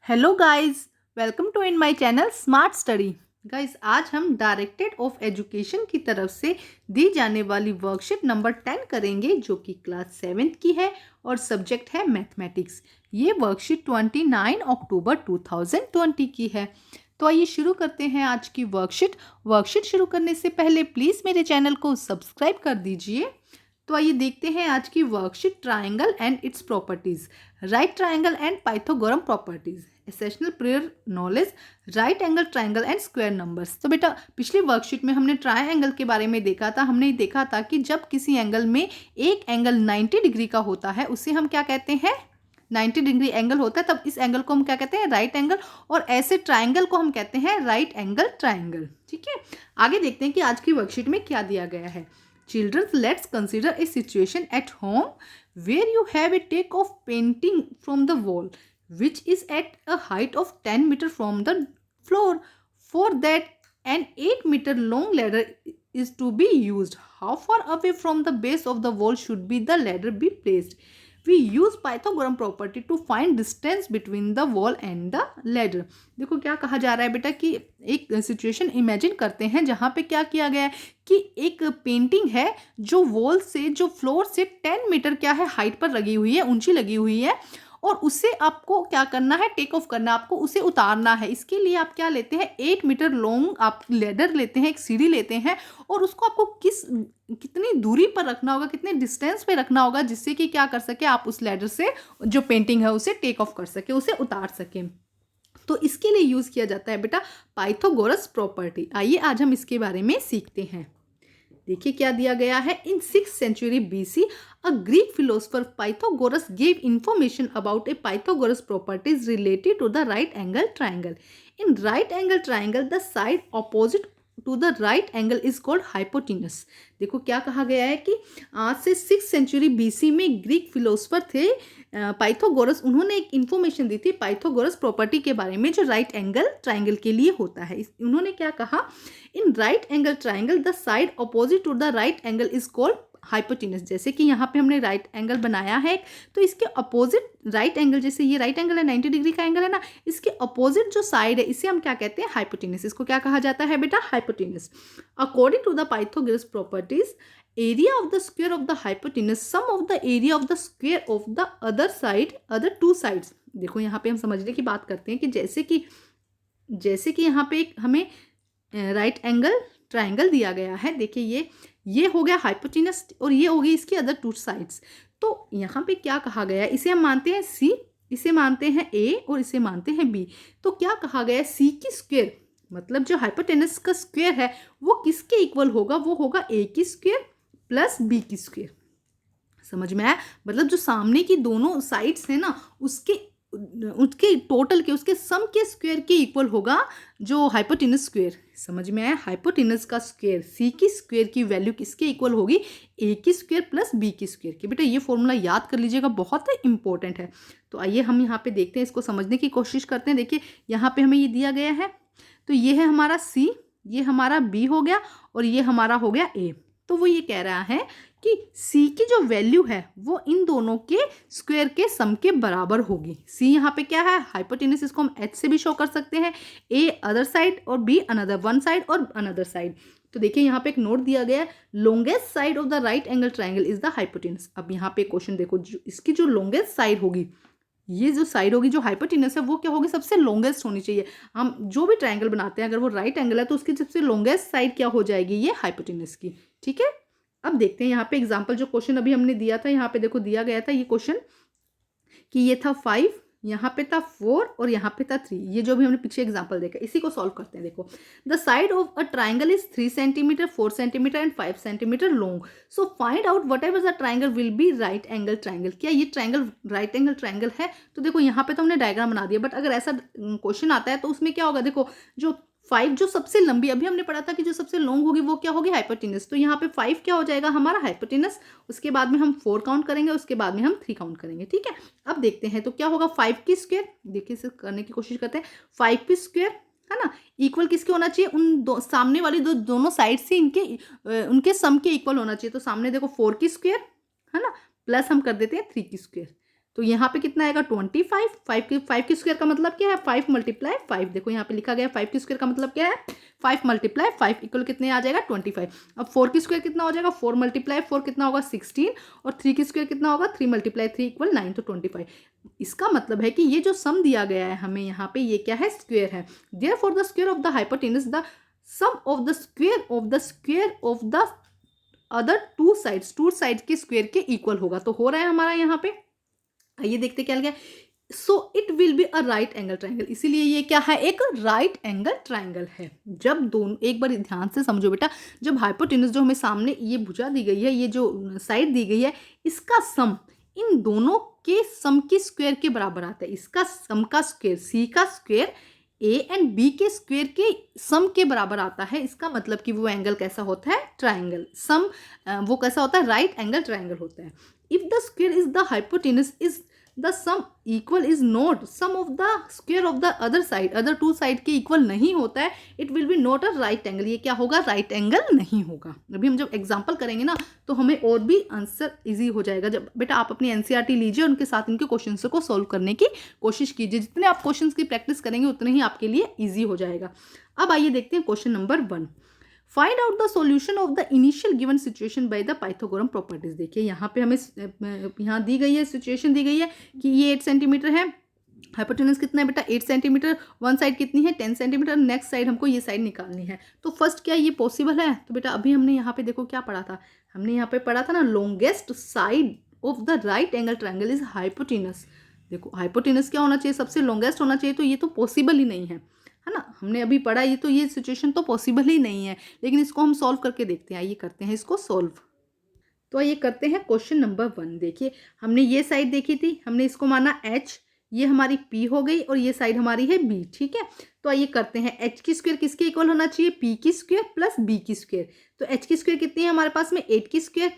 Hello guys, welcome to in my channel smart study. Guys, आज हम directorate of education की तरफ से दी जाने वाली वर्कशीट नंबर 10 करेंगे, जो कि क्लास 7th की है और सब्जेक्ट है मैथमेटिक्स। ये वर्कशीट 29 अक्टूबर 2020 की है। तो आइए शुरू करते हैं आज की वर्कशीट शुरू करने से पहले प्लीज़ मेरे चैनल को सब्सक्राइब कर दीजिए। तो आइए देखते हैं आज की worksheet, triangle and its properties. Right triangle and Pythagoras properties, essential prior knowledge, right angle triangle and square numbers. तो बेटा, पिछली वर्कशीट में हमने ट्राइंगल के बारे में देखा था। हमने देखा था कि जब किसी एंगल में एक एंगल 90 डिग्री का होता है, उसे हम क्या कहते हैं, 90 डिग्री एंगल होता है, तब इस एंगल को हम क्या कहते हैं, राइट एंगल। और ऐसे ट्राइंगल को हम कहते हैं राइट एंगल ट्राइंगल। ठीक है, आगे देखते हैं कि आज की वर्कशीट में क्या दिया गया है। Children, let's consider a situation at home where you have a take of painting from the wall, which is at a height of 10 meter from the floor. For that, an 8 meter long ladder is to be used. How far away from the base of the wall should be the ladder be placed? We use Pythagorean property to find distance between the wall and the ladder. देखो क्या कहा जा रहा है बेटा कि एक situation imagine करते हैं जहाँ पे क्या किया गया है कि एक पेंटिंग है जो वॉल से, जो फ्लोर से 10 मीटर क्या है हाइट पर लगी हुई है, ऊंची लगी हुई है, और उससे आपको क्या करना है, टेक ऑफ करना है, आपको उसे उतारना है। इसके लिए आप क्या लेते हैं, 8 मीटर लॉन्ग आप लेडर लेते हैं, एक सीढ़ी लेते हैं, और उसको आपको कितनी दूरी पर रखना होगा, कितने डिस्टेंस पे रखना होगा, जिससे कि क्या कर सके, आप उस लेडर से जो पेंटिंग है उसे टेक ऑफ कर सके, उसे उतार सके। तो इसके लिए यूज किया जाता है बेटा पाइथागोरस प्रॉपर्टी। आइए आज हम इसके बारे में सीखते हैं। देखिए क्या दिया गया है। इन 6th century BC, a Greek philosopher Pythagoras gave information about a Pythagoras properties related to the right angle triangle. In right angle triangle, the side opposite to the right angle is called hypotenuse. देखो क्या कहा गया है कि आज से 6th century BC में Greek philosopher थे पाइथागोरस, उन्होंने एक इन्फॉर्मेशन दी थी पाइथागोरस प्रॉपर्टी के बारे में, जो राइट एंगल ट्राइंगल के लिए होता है। उन्होंने क्या कहा, in right angle triangle the side opposite to the right angle is called hypotenuse. जैसे कि यहाँ पे हमने राइट एंगल बनाया है, तो इसके अपोजिट राइट एंगल, जैसे ये राइट एंगल है, 90 डिग्री का एंगल है ना, इसके अपोजिट जो साइड है इसे हम क्या कहते हैं, हाइपोटिनस। इसको क्या कहा जाता है बेटा, hypotenuse. According to the Pythagoras properties, area of the square of the hypotenuse sum of the area of the square of the other side, other two sides. देखो यहाँ पे हम समझने की बात करते हैं कि जैसे कि यहाँ पे एक हमें राइट एंगल ट्राइंगल दिया गया है। देखिए ये हो गया हाइपोटिनस और ये होगी इसकी अदर टू साइड्स। तो यहाँ पे क्या कहा गया है, इसे हम मानते हैं सी, इसे मानते हैं ए और इसे मानते हैं बी। तो क्या कहा गया है, सी की स्क्वायर, मतलब जो हाइपोटेनस का स्क्वायर है वो किसके इक्वल होगा, वो होगा ए की स्क्वायर प्लस बी की स्क्वायर। समझ में आया, मतलब जो सामने की दोनों साइड्स है ना, उसके टोटल के, उसके सम के स्क्वायर के इक्वल होगा जो हाइपोटेनस स्क्वायर। समझ में आया, हाइपोटेनस का स्क्वायर, सी की स्क्वायर की वैल्यू किसके इक्वल होगी, ए की स्क्वायर प्लस बी की स्क्वायर की। बेटा ये फॉर्मूला याद कर लीजिएगा, बहुत ही इंपॉर्टेंट है। तो आइए हम यहाँ पे देखते हैं, इसको समझने की कोशिश करते हैं। देखिए यहाँ पे हमें ये दिया गया है, तो ये है हमारा सी, ये हमारा बी हो गया और ये हमारा हो गया ए। तो वो ये कह रहा है कि सी की जो वैल्यू है वो इन दोनों के स्क्वायर के सम के बराबर होगी। सी यहाँ पे क्या है, हाइपोटेनस, इसको हम एच से भी शो कर सकते हैं, ए अदर साइड और बी अनदर, वन साइड और अनदर साइड। तो देखिए यहाँ पे एक नोट दिया गया है, longest side of the right angle triangle is the hypotenuse. अब यहाँ पे क्वेश्चन देखो, इसकी जो लॉन्गेस्ट साइड होगी, ये जो साइड होगी जो हाइपोटेनस है वो क्या होगी, सबसे लॉन्गेस्ट होनी चाहिए। हम जो भी ट्राइंगल बनाते हैं अगर वो राइट एंगल है तो उसकी सबसे लॉन्गेस्ट साइड क्या हो जाएगी, ये हाइपोटेनस की। ठीक है, अब देखते हैं यहाँ पे एग्जाम्पल, जो क्वेश्चन अभी हमने दिया था, यहाँ पे देखो दिया गया था ये क्वेश्चन कि ये था 5, यहाँ पे था 4 और यहाँ पे था 3। ये जो भी हमने पीछे एग्जाम्पल देखा, इसी को सॉल्व करते हैं। देखो, the side of a triangle is 3 centimetre, 4 centimetre and 5 centimetre long. So find out what ever the triangle will be right angle triangle. क्या ये ट्राइंगल राइट एंगल ट्राइंगल है? तो देखो यहाँ पे तो हमने डायग्राम बना दिया, बट अगर ऐसा क्वेश्चन आता है तो उसमें क्या होगा, देखो जो 5 जो सबसे लंबी, अभी हमने पढ़ा था कि जो सबसे लॉन्ग होगी वो क्या होगी, हाइपोटेनस। तो यहाँ पे 5 क्या हो जाएगा हमारा हाइपोटेनस, उसके बाद में हम 4 काउंट करेंगे, उसके बाद में हम 3 काउंट करेंगे। ठीक है, अब देखते हैं तो क्या होगा, 5 की स्क्वायर, देखिए इसे करने की कोशिश करते हैं। 5 की स्क्वायर है ना, इक्वल किसके होना चाहिए, उन सामने वाली दोनों साइड से उनके सम के इक्वल होना चाहिए। तो सामने देखो 4 की स्क्वायर है ना, प्लस हम कर देते हैं 3 की स्क्वायर। तो यहाँ पे कितना आएगा 25। 5 की स्क्वायर का मतलब क्या है 5 × 5। देखो यहाँ पे लिखा गया 5 की स्क्वायर का मतलब क्या है 5 × 5 इक्वल कितने आ जाएगा 25। अब 4 की स्क्वायर कितना हो जाएगा 4 × 4 कितना होगा 16 और 3 की स्क्वायर कितना होगा 3 × 3 इक्वल 9 तो 25। इसका मतलब है कि ये जो सम दिया गया है हमें यहाँ पे ये क्या है स्क्वायर है। Therefore the square of the hypotenuse the sum of the square of the other two sides के स्क्वायर के इक्वल होगा। तो हो रहा है हमारा यहाँ पे, आइए देखते क्या लिखा है। So it will be a right angle triangle, इसीलिए ये क्या है एक राइट एंगल ट्राइंगल है। जब दोनों, एक बार ध्यान से समझो बेटा, जब हाइपोटेनस जो हमें सामने ये भुजा दी गई है, ये जो साइड दी गई है, इसका सम इन दोनों के सम की स्क्वायर के बराबर आता है। इसका सम का स्क्वायर सी का स्क्वायर ए एंड बी के स्क्वायर के सम के बराबर आता है। इसका मतलब कि वो एंगल कैसा होता है ट्राइंगल, सम वो कैसा होता है राइट एंगल ट्राइंगल होता है। If the square is the hypotenuse is the sum equal is not sum of the square of the other side, other two side के इक्वल नहीं होता है, it will be not a right angle, ये क्या होगा right angle नहीं होगा। अभी हम जब एग्जांपल करेंगे ना तो हमें और भी आंसर इजी हो जाएगा। जब बेटा आप अपनी एनसीईआरटी लीजिए, उनके साथ इनके क्वेश्चन को सॉल्व करने की कोशिश कीजिए। जितने आप क्वेश्चन की प्रैक्टिस करेंगे उतने ही आपके लिए ईजी हो जाएगा। अब आइए देखते हैं question number 1। Find out the solution of the initial given situation by the पाइथागोरम properties. देखिए यहाँ पे हमें यहाँ दी गई है, सिचुएशन दी गई है कि ये 8 सेंटीमीटर है, हाइपोटेनस कितना है बेटा 8 सेंटीमीटर, वन साइड कितनी है 10 सेंटीमीटर, नेक्स्ट साइड हमको ये साइड निकालनी है। तो फर्स्ट क्या ये पॉसिबल है? तो बेटा अभी हमने यहाँ पे देखो क्या पढ़ा था, हमने यहाँ पे पढ़ा था ना longest side of the right angle triangle is hypotenuse. देखो हाइपोटेनस क्या होना चाहिए, सबसे लॉन्गेस्ट होना चाहिए, तो ये तो पॉसिबल ही नहीं है ना, हमने अभी पढ़ा, ये तो ये सिचुएशन तो पॉसिबल ही नहीं है। लेकिन इसको हम सॉल्व करके देखते हैं, आइए करते हैं इसको सॉल्व। तो आइए करते हैं क्वेश्चन नंबर 1। देखिए हमने ये साइड देखी थी, हमने इसको माना h, ये हमारी p हो गई और ये साइड हमारी है b, ठीक है। तो आइए करते हैं, h की स्क्वायर किसके इक्वल होना चाहिए p की स्क्वायर प्लस b की स्क्वायर। तो h की स्क्वायर कितनी है हमारे पास में 8 की स्क्वायर,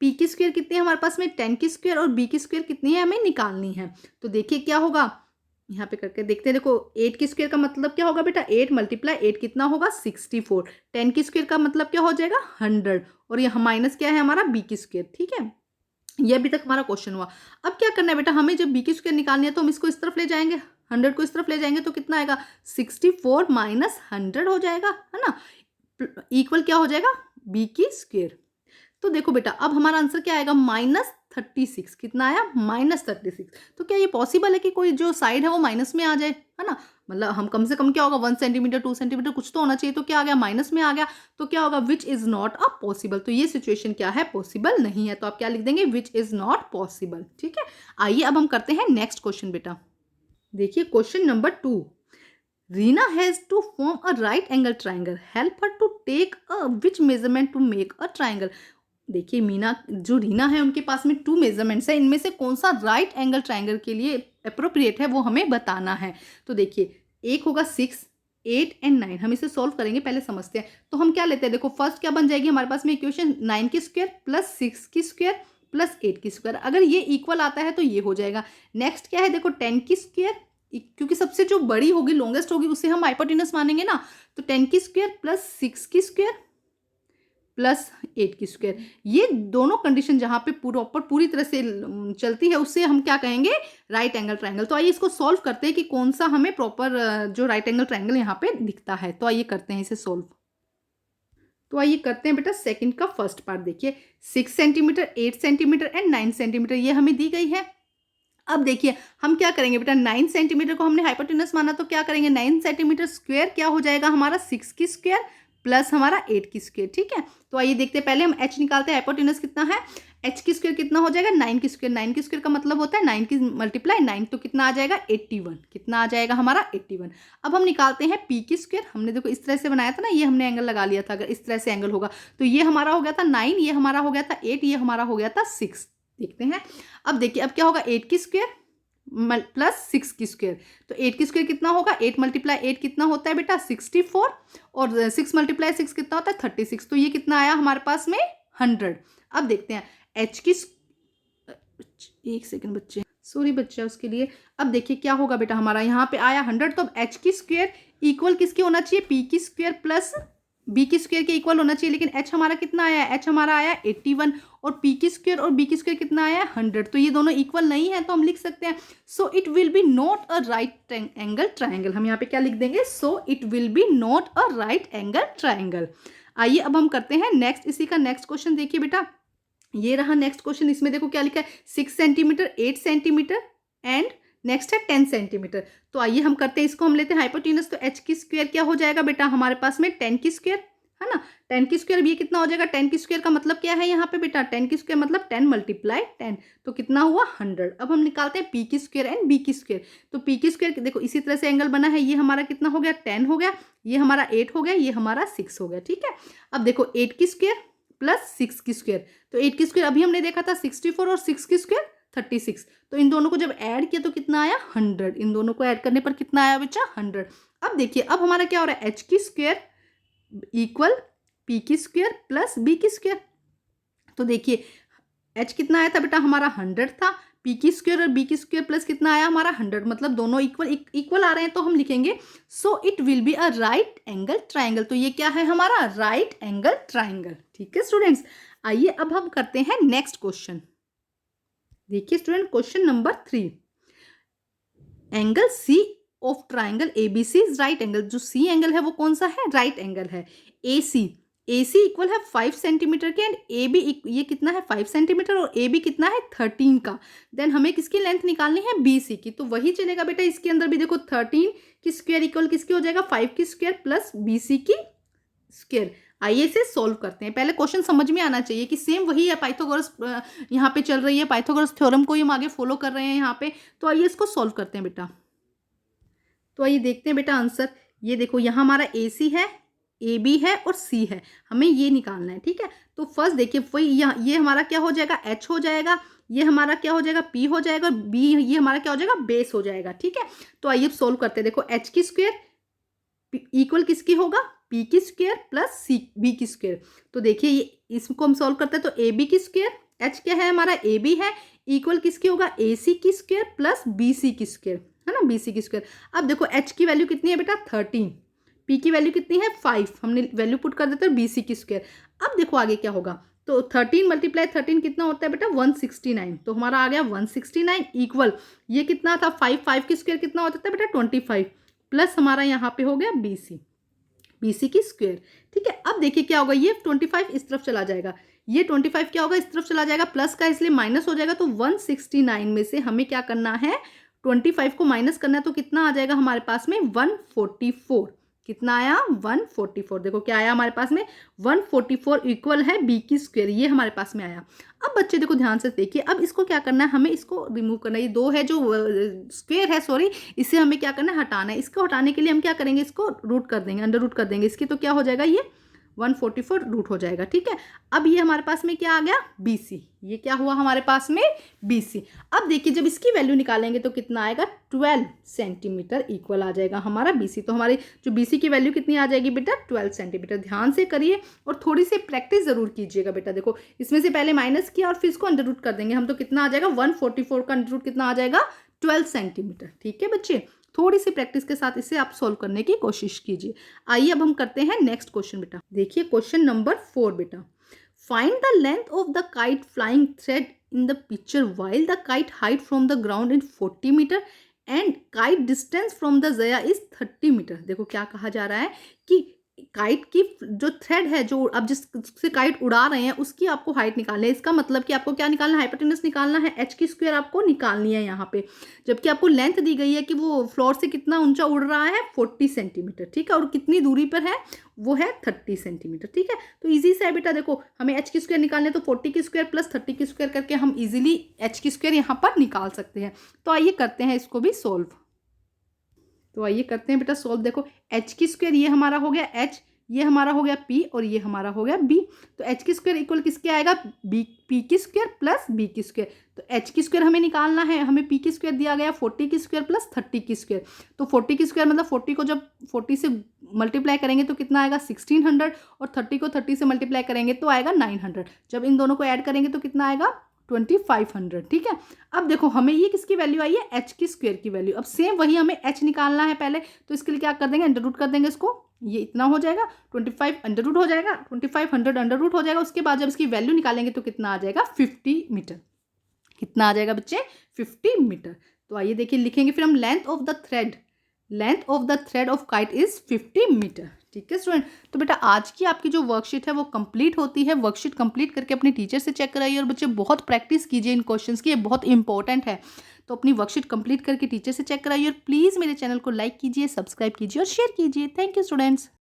p की स्क्वायर कितनी है हमारे पास में 10 की स्क्वायर और b की स्क्वायर कितनी है हमें निकालनी है। तो देखिए क्या होगा, यहाँ पे करके देखते हैं। देखो 8 की स्क्वायर का मतलब क्या होगा बेटा 8 × 8 कितना होगा 64, 10 की स्क्वायर का मतलब क्या हो जाएगा 100 और यहाँ माइनस क्या है हमारा b की स्क्वायर, ठीक है। ये अभी तक हमारा क्वेश्चन हुआ। अब क्या करना है बेटा, हमें जब b की स्क्वायर निकालनी है तो हम इसको इस तरफ ले जाएंगे, 100 को इस तरफ ले जाएंगे तो कितना आएगा 64 - 100 हो जाएगा, है ना, इक्वल क्या हो जाएगा b की स्क्वायर। तो देखो बेटा अब हमारा आंसर क्या आएगा -36, कितना आया -36। तो क्या ये पॉसिबल है कि कोई जो साइड है वो माइनस में आ जाए, है ना, मतलब हम कम से कम क्या होगा 1 सेंटीमीटर 2 सेंटीमीटर कुछ तो होना चाहिए, तो क्या आ गया माइनस में आ गया, तो क्या होगा which is not a possible. तो ये सिचुएशन क्या है पॉसिबल नहीं है, तो आप क्या लिख देंगे विच इज नॉट पॉसिबल, ठीक है। आइए अब हम करते हैं नेक्स्ट क्वेश्चन बेटा। देखिए question number 2। Reena has to form a right angle triangle. Help her to take which measurement to make a triangle. देखिए मीना जो रीना है उनके पास में 2 मेजरमेंट्स है, इनमें से कौन सा राइट एंगल ट्राइंगल के लिए अप्रोप्रिएट है वो हमें बताना है। तो देखिए एक होगा 6, 8 एंड 9, हम इसे सॉल्व करेंगे, पहले समझते हैं। तो हम क्या लेते हैं, देखो फर्स्ट क्या बन जाएगी हमारे पास में इक्वेशन 9 की स्क्वायर प्लस 6 की स्क्वायर प्लस 8 की स्क्वायर, अगर ये इक्वल आता है तो ये हो जाएगा। नेक्स्ट क्या है देखो 10 की स्क्वायर, क्योंकि सबसे जो बड़ी होगी लॉन्गेस्ट होगी उसे हम हाइपोटेनस मानेंगे ना, तो 10 की स्क्वायर प्लस 6 की स्क्वायर प्लस 8 की स्क्वायर, ये दोनों कंडीशन जहां पे प्रॉपर पूरी तरह से चलती है उससे हम क्या कहेंगे राइट एंगल ट्राइंगल। तो आइए इसको सॉल्व करते हैं कि कौन सा हमें प्रॉपर जो राइट एंगल ट्राइंगल यहाँ पे दिखता है। तो आइए करते हैं इसे सॉल्व। तो आइए करते हैं बेटा सेकंड का फर्स्ट पार्ट। देखिए 6 सेंटीमीटर 8 सेंटीमीटर एंड 9 सेंटीमीटर ये हमें दी गई है। अब देखिए हम क्या करेंगे बेटा 9 सेंटीमीटर को हमने हाइपोटेनस माना, तो क्या करेंगे 9 सेंटीमीटर स्क्वायर क्या हो जाएगा हमारा 6 की स्क्वायर प्लस हमारा 8 की स्क्वायर, ठीक है। तो आइए देखते हैं, पहले हम h निकालते हैं, हाइपोटेनस कितना है h की स्क्वायर कितना हो जाएगा 9 की स्क्वायर, 9 की स्क्वायर का मतलब होता है 9 की मल्टीप्लाई 9, तो कितना आ जाएगा 81, कितना आ जाएगा हमारा 81। अब हम निकालते हैं p की स्क्वायर, हमने देखो इस तरह से बनाया था ना, ये हमने एंगल लगा लिया था, अगर इस तरह से एंगल होगा तो ये हमारा हो गया था 9, ये हमारा हो गया था 8, ये हमारा हो गया था 6। देखते हैं अब देखिए अब क्या होगा 8 की स्क्वायर प्लस 6 की स्क्वायर, तो 8 की स्क्वायर कितना होगा 8 × 8 कितना होता है बेटा 64 और 6 × 6 कितना होता है 36, तो ये कितना आया हमारे पास में 100। अब देखते हैं h की, एक सेकंड बच्चे, सॉरी बच्चा उसके लिए। अब देखिए क्या होगा बेटा हमारा यहाँ पे आया 100, तो अब h की स्क्वायर इक्वल किसके होना चाहिए p की स्क्वायर प्लस बी की स्क्वायर के इक्वल होना चाहिए, लेकिन एच हमारा कितना आया है, एच हमारा आया 81 और पी की स्क्वायर और बी की स्क्वायर कितना आया है 100, तो ये दोनों इक्वल नहीं है, तो हम लिख सकते हैं so it will be not a right angle triangle. हम यहाँ पे क्या लिख देंगे, so it will be not a right angle triangle. आइए अब हम करते हैं नेक्स्ट, इसी का नेक्स्ट क्वेश्चन देखिए बेटा, ये रहा नेक्स्ट क्वेश्चन। इसमें देखो क्या लिखा है, 6 सेंटीमीटर, 8 सेंटीमीटर एंड नेक्स्ट है 10 सेंटीमीटर। तो आइए हम करते हैं इसको, हम लेते हैं हाइपोटेनस, तो एच की स्क्वायर क्या हो जाएगा बेटा हमारे पास में 10 की स्क्वायर, है ना, 10 की स्क्वायर, ये कितना हो जाएगा 10 की स्क्वायर का मतलब क्या है यहाँ पे बेटा, 10 की स्क्वायर मतलब 10 मल्टीप्लाई 10, तो कितना हुआ 100। अब हम निकालते हैं पी की स्क्वायर एंड बी की स्क्वायर। तो पी की स्क्वायर देखो इसी तरह से एंगल बना है, ये हमारा कितना हो गया 10 हो गया, ये हमारा 8 हो गया, ये हमारा 6 हो गया, ठीक है। अब देखो 8 की स्क्वायर प्लस 6 की स्क्वायर, तो 8 की स्क्वायर अभी हमने देखा था 64 और 6 की स्क्वायर 36, तो इन दोनों को जब ऐड किया तो कितना आया 100, इन दोनों को ऐड करने पर कितना आया बच्चा 100। अब देखिए अब हमारा क्या हो रहा है, एच की स्क्वायर इक्वल पी की स्क्वायर प्लस बी की स्क्वायर। तो देखिए एच कितना आया था बेटा हमारा 100 था, पी की स्क्वायर और बी की स्क्वायर प्लस कितना आया हमारा 100, मतलब दोनों इक्वल आ रहे हैं, तो हम लिखेंगे so it will be a right angle triangle. तो ये क्या है हमारा राइट एंगल ट्राइंगल, ठीक है स्टूडेंट्स। आइए अब हम करते हैं नेक्स्ट क्वेश्चन। देखिए student question number 3, angle C of triangle ABC is right angle. जो सी एंगल है वो कौन सा है, राइट एंगल है। AC इक्वल है 5 सेंटीमीटर के एंड AB ये कितना है 5 सेंटीमीटर और AB कितना है 13 का। देन हमें किसकी लेंथ निकालनी है BC की, तो वही चलेगा बेटा इसके अंदर भी। देखो 13 की स्क्वायर इक्वल किसकी हो जाएगा 5 की स्क्वायर प्लस BC की स्क्वायर। आइए इसे सॉल्व करते हैं। पहले क्वेश्चन समझ में आना चाहिए कि सेम वही है, पाइथागोरस यहाँ पे चल रही है, पाइथागोरस थ्योरम को ही हम आगे फॉलो कर रहे हैं यहाँ पे। तो आइए इसको सॉल्व करते हैं बेटा। तो आइए देखते हैं बेटा आंसर। ये देखो यहाँ हमारा AC है, AB है और C है, हमें ये निकालना है, ठीक है। तो फर्स्ट देखिए वही ये हमारा क्या हो जाएगा H हो जाएगा, ये हमारा क्या हो जाएगा P हो जाएगा और B ये हमारा क्या हो जाएगा बेस हो जाएगा, ठीक है। तो आइए सोल्व करते हैं। देखो H की स्क्वायर इक्वल किसकी होगा P की स्क्वायर प्लस B की स्क्वायर। तो देखिए ये इसको हम सोल्व करते हैं, तो AB की स्क्वायर, H क्या है हमारा AB है, इक्वल किसकी होगा AC की स्क्वायर प्लस BC की स्क्वायर, है ना, BC की स्क्वायर। अब देखो H की वैल्यू कितनी है बेटा 13, P की वैल्यू कितनी है 5, हमने वैल्यू पुट कर देते हैं BC की स्क्वायर। अब देखो आगे क्या होगा, तो 13 मल्टीप्लाई 13 कितना होता है बेटा 169, तो हमारा आ गया 169 इक्वल ये कितना था 5 की स्क्वायर कितना होता था बेटा 25 प्लस हमारा यहाँ पे हो गया BC की स्क्वायर, ठीक है। अब देखिए क्या होगा, ये 25 इस तरफ चला जाएगा, ये 25 क्या होगा इस तरफ चला जाएगा, प्लस का इसलिए माइनस हो जाएगा। तो 169 में से हमें क्या करना है 25 को माइनस करना है, तो कितना आ जाएगा हमारे पास में 144, कितना आया 144। देखो क्या आया हमारे पास में 144 इक्वल है B की स्क्वायर, ये हमारे पास में आया। अब बच्चे देखो ध्यान से देखिए, अब इसको क्या करना है, हमें इसको रिमूव करना है, ये 2 है जो स्क्वायर है सॉरी, इसे हमें क्या करना है हटाना है। इसको हटाने के लिए हम क्या करेंगे, इसको रूट कर देंगे, अंडर रूट कर देंगे इसकी, तो क्या हो जाएगा ये 144 रूट हो जाएगा, ठीक है। अब ये हमारे पास में क्या आ गया BC, ये क्या हुआ हमारे पास में BC। अब देखिए जब इसकी वैल्यू निकालेंगे तो कितना आएगा 12 सेंटीमीटर इक्वल आ जाएगा हमारा BC। तो हमारी जो BC की वैल्यू कितनी आ जाएगी बेटा 12 सेंटीमीटर। ध्यान से करिए और थोड़ी सी प्रैक्टिस जरूर कीजिएगा बेटा। देखो इसमें से पहले माइनस किया और फिर इसको अंडर रूट कर देंगे हम, तो कितना आ जाएगा 144 का अंडर रूट कितना आ जाएगा 12 सेंटीमीटर, ठीक है बच्चे। थोड़ी सी प्रैक्टिस के साथ इसे आप सॉल्व करने की कोशिश कीजिए। आइए अब हम करते हैं नेक्स्ट क्वेश्चन बेटा। देखिए क्वेश्चन नंबर 4 बेटा, find the length of the kite flying thread in the picture while the kite height from the ground in 40 metre and kite distance from the जया इज 30 मीटर। देखो क्या कहा जा रहा है कि काइट की जो थ्रेड है, जो अब जिससे काइट उड़ा रहे हैं उसकी आपको हाइट निकालनी है। इसका मतलब कि आपको क्या निकालना है, हाइपोटेनस निकालना है, H की स्क्वायर आपको निकालनी है यहाँ पे। जबकि आपको लेंथ दी गई है कि वो फ्लोर से कितना ऊंचा उड़ रहा है 40 सेंटीमीटर, ठीक है, और कितनी दूरी पर है वो है 30 सेंटीमीटर, ठीक है। तो इजी से है बेटा, देखो हमें H की स्क्वायर निकालने, तो 40 की स्क्वायर प्लस 30 की स्क्वायर करके हम इजीली H की स्क्वायर यहाँ पर निकाल सकते हैं। तो आइए करते हैं इसको भी सोल्व। तो आइए करते हैं बेटा सोल्व। देखो H की स्क्वायर ये हमारा हो गया H, ये हमारा हो गया P और ये हमारा हो गया B। तो H की स्क्वायर इक्वल किसके आएगा P की स्क्वायर प्लस B की स्क्वायर। तो H की स्क्वायर हमें निकालना है, हमें P की स्क्वायर दिया गया 40 की स्क्वायर प्लस 30 की स्क्वायर। तो 40 की स्क्वायर मतलब 40 को जब 40 से मल्टीप्लाई करेंगे तो कितना आएगा 1600 और 30 को 30 से मल्टीप्लाई करेंगे तो आएगा 900। जब इन दोनों को ऐड करेंगे तो कितना आएगा 2500, ठीक है। अब देखो हमें ये किसकी वैल्यू आई है H की स्क्वायर की वैल्यू। अब सेम वही हमें H निकालना है पहले, तो इसके लिए क्या कर देंगे अंडर रूट कर देंगे इसको ये इतना हो जाएगा, 25 अंडर रूट हो जाएगा, 2500 अंडर रूट हो जाएगा। उसके बाद जब इसकी वैल्यू निकालेंगे तो कितना आ जाएगा, 50 मीटर। कितना आ जाएगा बच्चे, 50 मीटर। तो आइए देखिए, लिखेंगे फिर हम length of the thread of kite is 50 metre. ठीक है स्टूडेंट, तो बेटा आज की आपकी जो वर्कशीट है वो कंप्लीट होती है। वर्कशीट कंप्लीट करके अपने टीचर से चेक कराइए और बच्चे बहुत प्रैक्टिस कीजिए इन क्वेश्चंस की, ये बहुत इंपॉर्टेंट है। तो अपनी वर्कशीट कंप्लीट करके टीचर से चेक कराइए और प्लीज़ मेरे चैनल को लाइक कीजिए, सब्सक्राइब कीजिए और शेयर कीजिए। Thank you students.